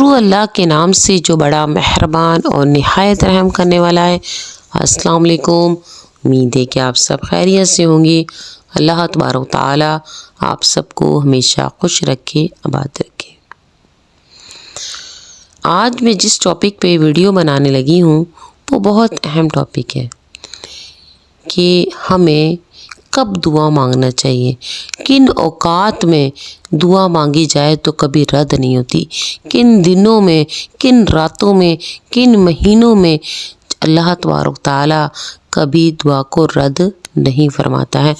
شروع اللہ کے نام سے جو بڑا مہربان اور نہایت رحم کرنے والا ہے۔ السلام علیکم، امید ہے کہ آپ سب خیریت سے ہوں گے۔ اللہ تبارک و تعالی آپ سب کو ہمیشہ خوش رکھے، آباد رکھے۔ آج میں جس ٹاپک پہ ویڈیو بنانے لگی ہوں وہ بہت اہم ٹاپک ہے کہ ہمیں کب دعا مانگنا چاہیے، کن اوقات میں دعا مانگی جائے تو کبھی رد نہیں ہوتی، کن دنوں میں، کن راتوں میں، کن مہینوں میں اللہ تبارک تعالیٰ کبھی دعا کو رد نہیں فرماتا ہے۔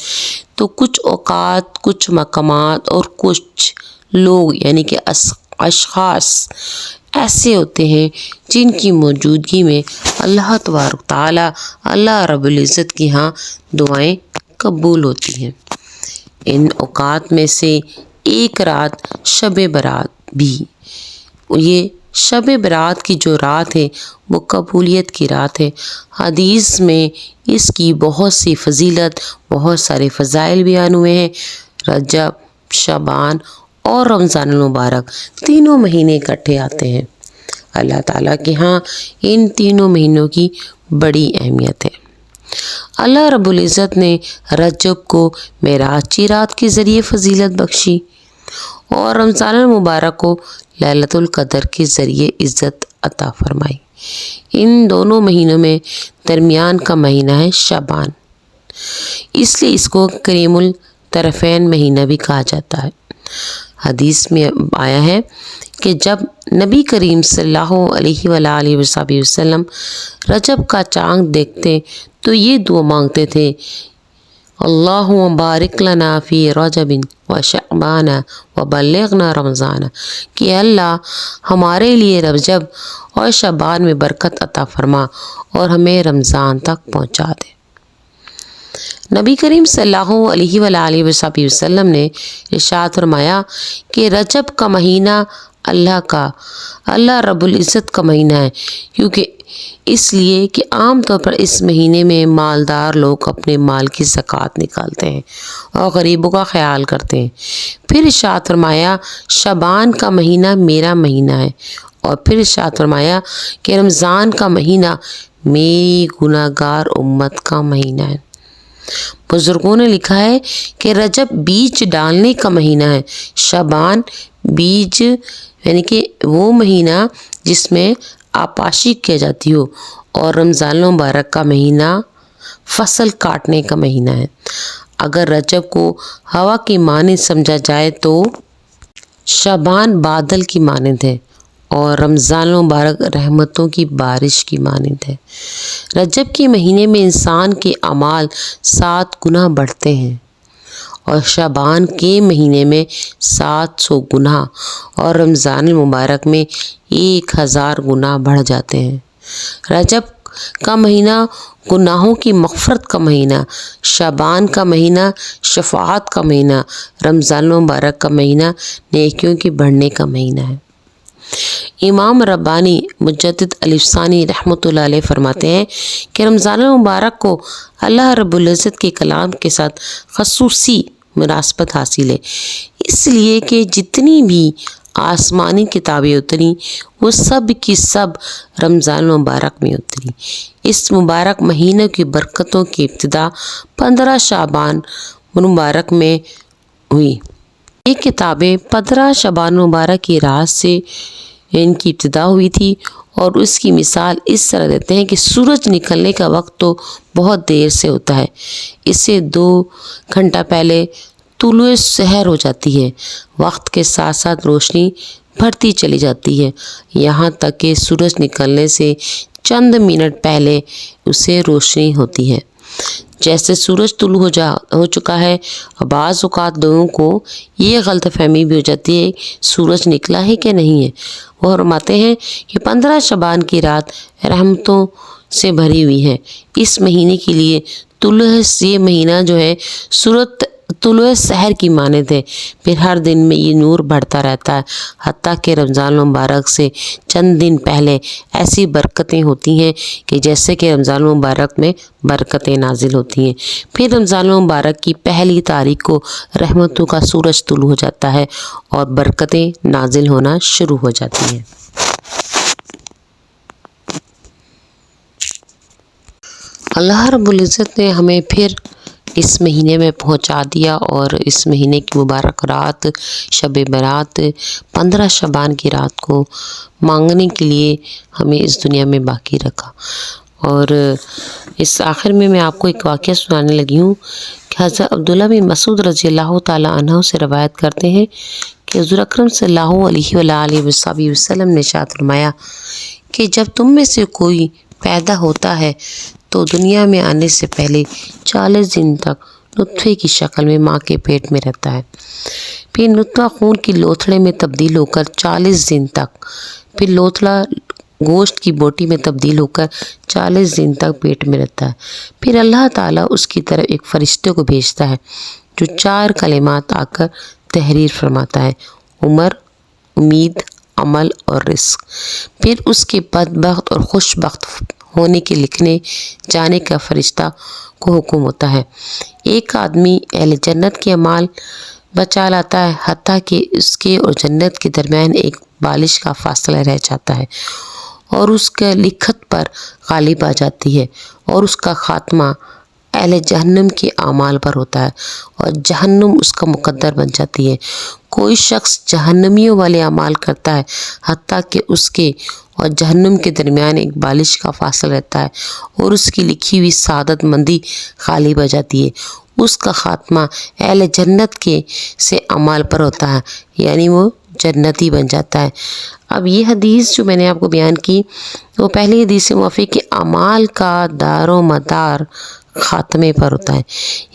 تو کچھ اوقات، کچھ مقامات اور کچھ لوگ یعنی کہ اشخاص ایسے ہوتے ہیں جن کی موجودگی میں اللہ تبارک تعالیٰ، اللہ رب العزت کی ہاں دعائیں قبول ہوتی ہیں۔ ان اوقات میں سے ایک رات شب برات بھی، یہ شب برات کی جو رات ہے وہ قبولیت کی رات ہے۔ حدیث میں اس کی بہت سی فضیلت، بہت سارے فضائل بیان ہوئے ہیں۔ رجب، شعبان اور رمضان المبارک تینوں مہینے اکٹھے آتے ہیں۔ اللہ تعالیٰ کے ہاں ان تینوں مہینوں کی بڑی اہمیت ہے۔ اللہ رب العزت نے رجب کو معراج کی رات کے ذریعے فضیلت بخشی اور رمضان المبارک کو لیلۃ القدر کے ذریعے عزت عطا فرمائی۔ ان دونوں مہینوں میں درمیان کا مہینہ ہے شعبان، اس لیے اس کو کریم الطرفین مہینہ بھی کہا جاتا ہے۔ حدیث میں آیا ہے کہ جب نبی کریم صلی اللہ علیہ وآلہ وسلم رجب کا چاند دیکھتے تو یہ دعا مانگتے تھے، اللہم بارک لنا فی رجب و شعبان و بلغنا رمضان، کہ اللہ ہمارے لیے رجب اور شعبان میں برکت عطا فرما اور ہمیں رمضان تک پہنچا دے۔ نبی کریم صلی اللہ علیہ وآلہ وسلم نے ارشاد فرمایا کہ رجب کا مہینہ اللہ رب العزت کا مہینہ ہے، کیونکہ اس لیے کہ عام طور پر اس مہینے میں مالدار لوگ اپنے مال کی زکوٰۃ نکالتے ہیں اور غریبوں کا خیال کرتے ہیں۔ پھر ارشاد فرمایا شعبان کا مہینہ میرا مہینہ ہے، اور پھر ارشاد فرمایا کہ رمضان کا مہینہ میری گناہ گار امت کا مہینہ ہے۔ بزرگوں نے لکھا ہے کہ رجب بیج ڈالنے کا مہینہ ہے، شعبان بیج یعنی کہ وہ مہینہ جس میں آپاشی کی جاتی ہو، اور رمضان المبارک کا مہینہ فصل کاٹنے کا مہینہ ہے۔ اگر رجب کو ہوا کی مانند سمجھا جائے تو شعبان بادل کی مانند ہے اور رمضان المبارک رحمتوں کی بارش کی مانند ہے۔ رجب کے مہینے میں انسان کے اعمال 7 گنا بڑھتے ہیں اور شعبان کے مہینے میں 700 گنا اور رمضان المبارک میں 1000 گنا بڑھ جاتے ہیں۔ رجب کا مہینہ گناہوں کی مغفرت کا مہینہ، شعبان کا مہینہ شفاعت کا مہینہ، رمضان المبارک کا مہینہ نیکیوں کے بڑھنے کا مہینہ ہے۔ امام ربانی مجدد الف ثانی رحمۃ اللہ علیہ فرماتے ہیں کہ رمضان المبارک کو اللہ رب العزت کے کلام کے ساتھ خصوصی مناسبت حاصل ہے، اس لیے کہ جتنی بھی آسمانی کتابیں اتری وہ سب کی سب رمضان المبارک میں اتری۔ اس مبارک مہینہ کی برکتوں کی ابتدا 15 شعبان مبارک میں ہوئی۔ یہ کتابیں 15 شعبان مبارک کی رات سے ان کی ابتدا ہوئی تھی، اور اس کی مثال اس طرح دیتے ہیں کہ سورج نکلنے کا وقت تو بہت دیر سے ہوتا ہے، اس سے 2 گھنٹہ پہلے طلوع سحر ہو جاتی ہے، وقت کے ساتھ ساتھ روشنی بڑھتی چلی جاتی ہے، یہاں تک کہ سورج نکلنے سے چند منٹ پہلے اسے روشنی ہوتی ہے۔ جیسے سورج طلوع ہو چکا ہے، بعض اوقات لوگوں کو یہ غلط فہمی بھی ہو جاتی ہے سورج نکلا ہے کہ نہیں ہے۔ وہ فرماتے ہیں کہ 15 شعبان کی رات رحمتوں سے بھری ہوئی ہے۔ اس مہینے کے لیے طلوع یہ مہینہ جو ہے سورۃ طلوع سحر کی مانند ہے، پھر ہر دن میں یہ نور بڑھتا رہتا ہے، حتیٰ کہ رمضان المبارک سے چند دن پہلے ایسی برکتیں ہوتی ہیں کہ جیسے کہ رمضان المبارک میں برکتیں نازل ہوتی ہیں۔ پھر رمضان المبارک کی پہلی تاریخ کو رحمتوں کا سورج طلوع ہو جاتا ہے اور برکتیں نازل ہونا شروع ہو جاتی ہیں۔ اللہ رب العزت نے ہمیں پھر اس مہینے میں پہنچا دیا اور اس مہینے کی مبارک رات شب برات 15 شعبان کی رات کو مانگنے کے لیے ہمیں اس دنیا میں باقی رکھا۔ اور اس آخر میں آپ کو ایک واقعہ سنانے لگی ہوں کہ حضرت عبداللہ بن مسعود رضی اللہ تعالیٰ عنہ سے روایت کرتے ہیں کہ حضور اکرم صلی اللہ علیہ وآلہ وسلم نے ارشاد فرمایا کہ جب تم میں سے کوئی پیدا ہوتا ہے تو دنیا میں آنے سے پہلے 40 دن تک نطفے کی شکل میں ماں کے پیٹ میں رہتا ہے، پھر نطفہ خون کی لوتھڑے میں تبدیل ہو کر 40 دن تک، پھر لوتھڑا گوشت کی بوٹی میں تبدیل ہو کر 40 دن تک پیٹ میں رہتا ہے، پھر اللہ تعالیٰ اس کی طرف ایک فرشتے کو بھیجتا ہے جو 4 کلمات آ کر تحریر فرماتا ہے: عمر، امید، عمل اور رزق۔ پھر اس کے بدبخت اور خوش بخت ہونے کے لکھنے جانے کا فرشتہ کو حکم ہوتا ہے۔ ایک آدمی اہل جنت کے اعمال بچا لاتا ہے حتیٰ کہ اس کے اور جنت کے درمیان ایک بالش کا فاصلہ رہ جاتا ہے اور اس کے لکھت پر غالب آ جاتی ہے، اور اس کا خاتمہ اہل جہنم کے اعمال پر ہوتا ہے اور جہنم اس کا مقدر بن جاتی ہے۔ کوئی شخص جہنمیوں والے اعمال کرتا ہے حتیٰ کہ اس کے اور جہنم کے درمیان ایک بالش کا فاصلہ رہتا ہے اور اس کی لکھی ہوئی سعادت مندی غالب آ جاتی ہے، اس کا خاتمہ اہل جنت کے سے اعمال پر ہوتا ہے، یعنی وہ جنتی بن جاتا ہے۔ اب یہ حدیث جو میں نے آپ کو بیان کی وہ پہلی حدیث سے موافق کہ اعمال کا دار و مدار خاتمے پر ہوتا ہے،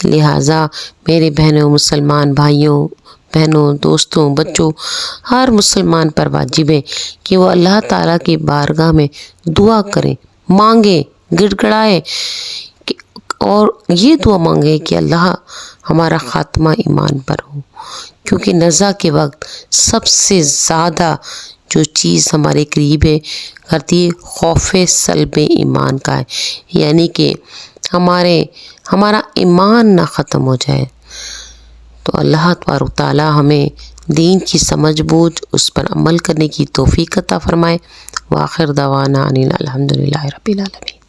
لہٰذا میرے بہنوں، مسلمان بھائیوں، بہنوں، دوستوں، بچوں، ہر مسلمان پر واجب ہے کہ وہ اللہ تعالیٰ کی بارگاہ میں دعا کریں، مانگیں، گڑ گڑائے اور یہ دعا مانگے کہ اللہ ہمارا خاتمہ ایمان پر ہو، کیونکہ نزا کے وقت سب سے زیادہ جو چیز ہمارے قریب ہے کرتی ہے خوف سلب ایمان کا ہے، یعنی کہ ہمارا ایمان نہ ختم ہو جائے۔ تو اللہ تبارک تعالیٰ ہمیں دین کی سمجھ بوجھ اس پر عمل کرنے کی توفیق عطا فرمائے۔ وآخر دعوانا ان الحمد للہ رب العالمین۔